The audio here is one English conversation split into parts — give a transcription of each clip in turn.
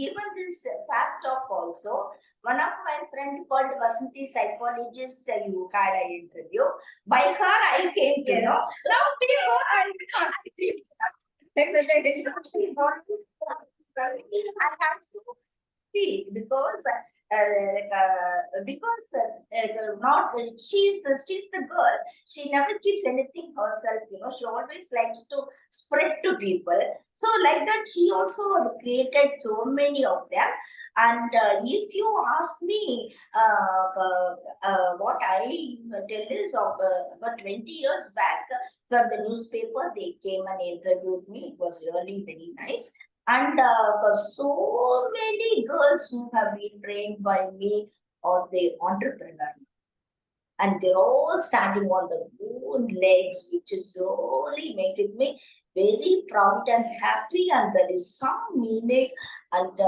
even this fact talk also, one of my friend called Vasanti psychologist, you had an interview. By her, I came to know. Now we go and I have to speak because not she's the girl. She never keeps anything herself. She always likes to spread to people. So like that, she also created so many of them. And if you ask me, what I tell is of about 20 years back, from the newspaper, they came and interviewed me. It was really very nice. And so many girls who have been trained by me or the entrepreneur. And they're all standing on their own legs, which is really making me very proud and happy. And there is some meaning, and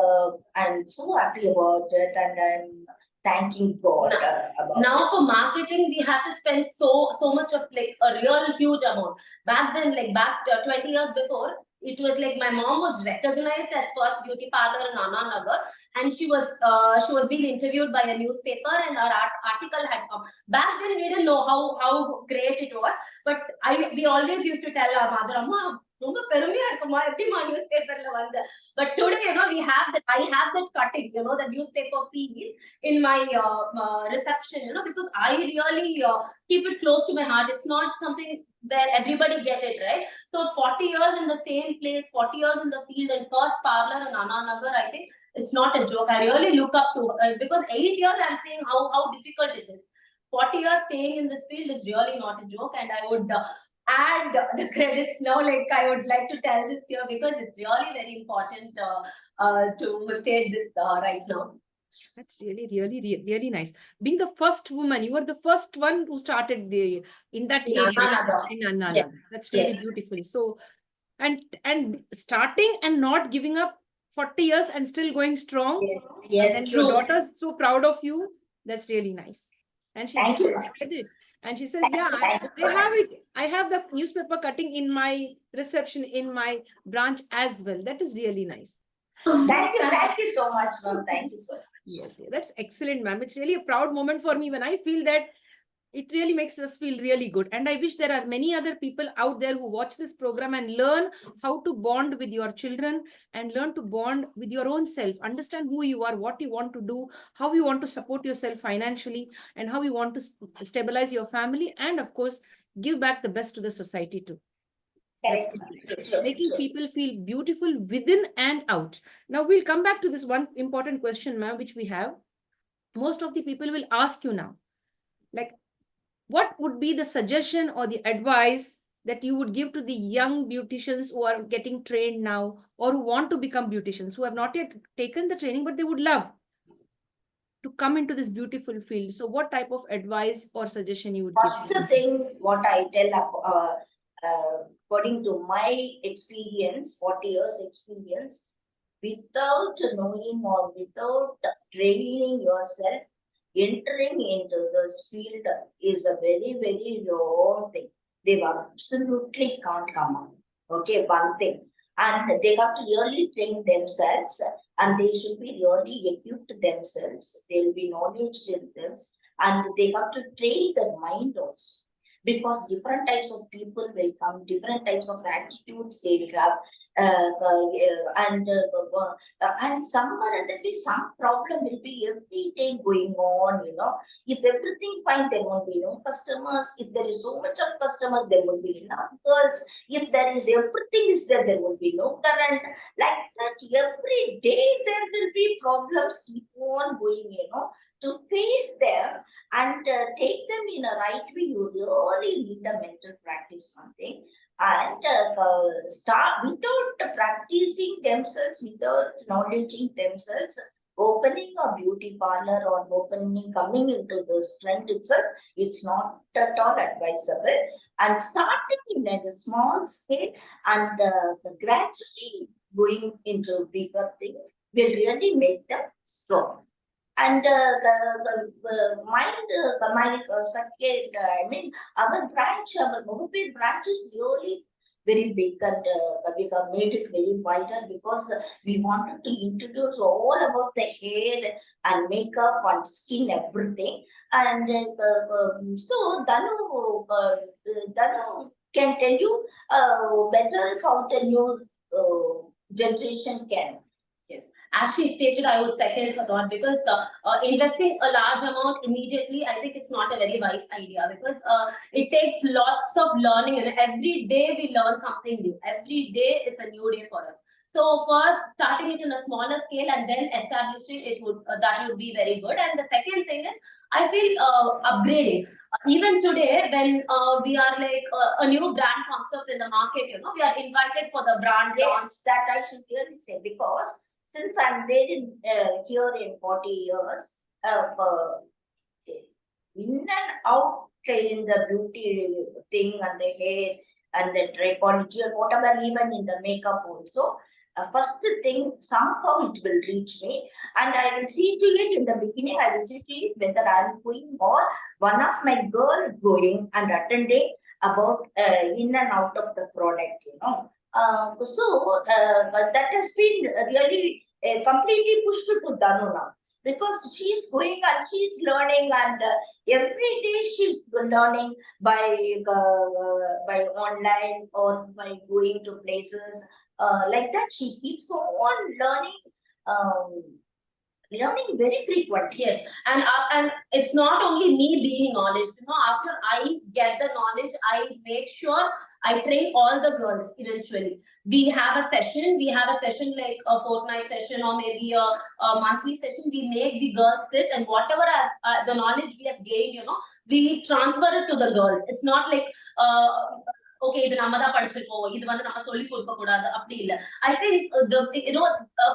I'm so happy about it. And I'm thanking God about now it. For marketing, we have to spend so much of like a real huge amount. Back then, like back 20 years before, it was like my mom was recognized as first beauty parlor in Anna Nagar, and she was being interviewed by a newspaper, and her article had come. Back then, we didn't know how great it was, but we always used to tell our mother, "Amma, ரொம்ப பெருமையா இருக்குமா எப்படிமா news பேப்பர்ல வந்து." But today, we have that. I have that cutting, the newspaper piece in my reception, because I really keep it close to my heart. It's not something where everybody get it, right? So 40 years in the same place, 40 years in the field, and first parlor in Anna Nagar, I think it's not a joke. I really look up to because 8 years I'm saying how difficult it is. 40 years staying in this field is really not a joke, and I would add the credits now. Like I would like to tell this here because it's really very important to state this right now. That's really nice. Being the first woman, you were the first one who started in that area in Anna. Yes. That's really beautiful. So, and starting and not giving up 40 years and still going strong. Yes, and true. your daughter's so proud of you. That's really nice. And she Thank you. And she says, I have the newspaper cutting in my reception in my branch as well. That is really nice. Thank you so much, ma'am. Thank you so much. Yes, that's excellent, ma'am. It's really a proud moment for me when I feel that it really makes us feel really good. And I wish there are many other people out there who watch this program and learn how to bond with your children and learn to bond with your own self, understand who you are, what you want to do, how you want to support yourself financially, and how you want to stabilize your family, and of course, give back the best to the society too. Making people feel beautiful within and out. Now we'll come back to this one important question, ma'am, which we have. Most of the people will ask you now, like, what would be the suggestion or the advice that you would give to the young beauticians who are getting trained now or who want to become beauticians, who have not yet taken the training, but they would love to come into this beautiful field? So what type of advice or suggestion you would give? First thing, what I tell according to my experience, 40 years experience, without knowing or without training yourself, entering into this field is a very, very wrong thing. They absolutely can't come on. Okay, one thing. And they have to really train themselves, and they should be really equipped themselves. They will be knowledge in this, and they have to train their mind also. Because different types of people will come, different types of attitudes they will have, and somewhere and there will be some problem will be every day going on. If everything fine, there won't be no customers. If there is so much of customers, there will be enough girls. If there is everything is there, there will be no current. Like that, every day there will be problems keep on going. To face them and take them in a right way, you really need a mental practice something. And start without practicing themselves, without knowledging themselves, opening a beauty parlor or coming into this trend itself, it's not at all advisable. And starting in a small scale and gradually going into bigger thing will really make them strong. And my second, our branch, our Mohupir branch is really very big and we have made it very wider because we wanted to introduce all about the hair and makeup and skin, everything. And so Dhanu can tell you better how the new generation can. Yes, as she stated, I would second her thought because investing a large amount immediately, I think it's not a very wise idea because it takes lots of learning and every day we learn something new. Every day is a new day for us. So first, starting it in a smaller scale and then establishing it would that would be very good. And the second thing is, I feel upgrading. Even today, when we are like a new brand comes up in the market, we are invited for the brand launch. Yes, that I should clearly say because since I'm there in here in 40 years, in and out in the beauty thing and the hair and the trichology and whatever, even in the makeup also. First thing, somehow it will reach me, and I will see to it in the beginning. I will see to it whether I am going or one of my girl going and attending about in and out of the product, but that has been really completely pushed to Dhanu now because she is going and she is learning and every day she is learning by online or by going to places like that. She keeps on learning. Learning very frequently. Yes, and it's not only me being knowledge. After I get the knowledge, I make sure I train all the girls eventually. We have a session. We have a session like a fortnight session or maybe a monthly session. We make the girls sit and whatever the knowledge we have gained, we transfer it to the girls. It's not like okay, இது நம்ம தான் படிச்சிருக்கோம், இது வந்து நம்ம சொல்லி கொடுக்க கூடாது அப்படி இல்ல. I think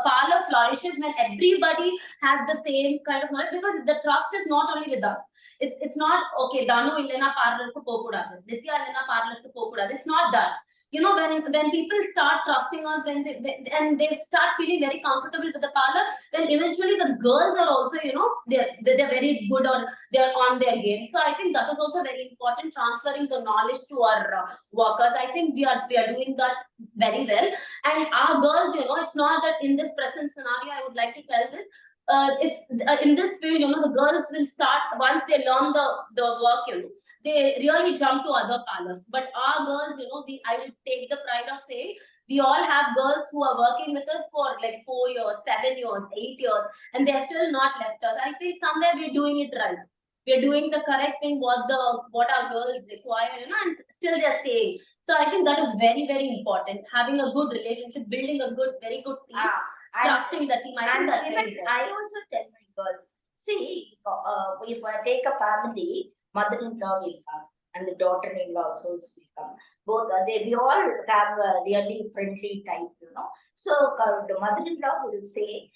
parlor flourishes when everybody has the same kind of knowledge because the trust is not only with us. It's not okay, Dhanu illena parlor ku போக கூடாது, Nitya illena parlor ku போக கூடாது. It's not that. When people start trusting us, and they start feeling very comfortable with the parlor, then eventually the girls are also, they're very good or they're on their game. So I think that is also very important, transferring the knowledge to our workers. I think we are doing that very well. And our girls, it's not that in this present scenario, I would like to tell this. It's in this field, the girls will start once they learn the work, they really jump to other parlors. But our girls, I will take the pride of saying we all have girls who are working with us for like 4 years, 7 years, 8 years, and they are still not left us. I think somewhere we're doing it right. We're doing the correct thing, what our girls require, and still they're staying. So I think that is very, very important. Having a good relationship, building a very good team, trusting the team. I think that's very important. I also tell my girls, see, if I take a family, mother-in-law will come and the daughter-in-law also will come. Both we all have a really friendly type, So the mother-in-law will say,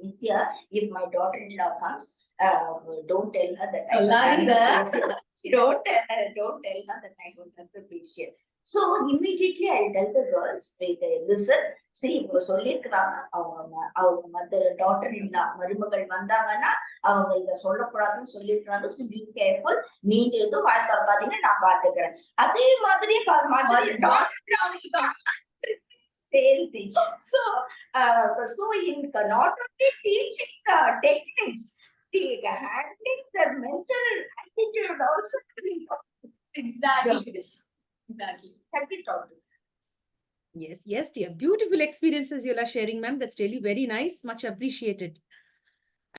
Nithya, if my daughter-in-law comes, don't tell her that don't tell her that I don't have the patient. So immediately I'll tell the girls, listen, see, சொல்லிருக்கிறாங்க அவங்க mother டாட்டர்-இன்-லா மருமகள் வந்தாங்கன்னா அவங்க இத சொல்லக்கூடாதுன்னு சொல்லிருக்காங்க. So be careful, நீங்க எதுவும் வாய் திறக்காதீங்க, நான் பாத்துக்கிறேன். அதே மாதிரி mother daughter same thing. So in not only teaching the techniques, handling the mental attitude also. Exactly. Yes, dear. Beautiful experiences you are sharing, ma'am. That's really very nice. Much appreciated.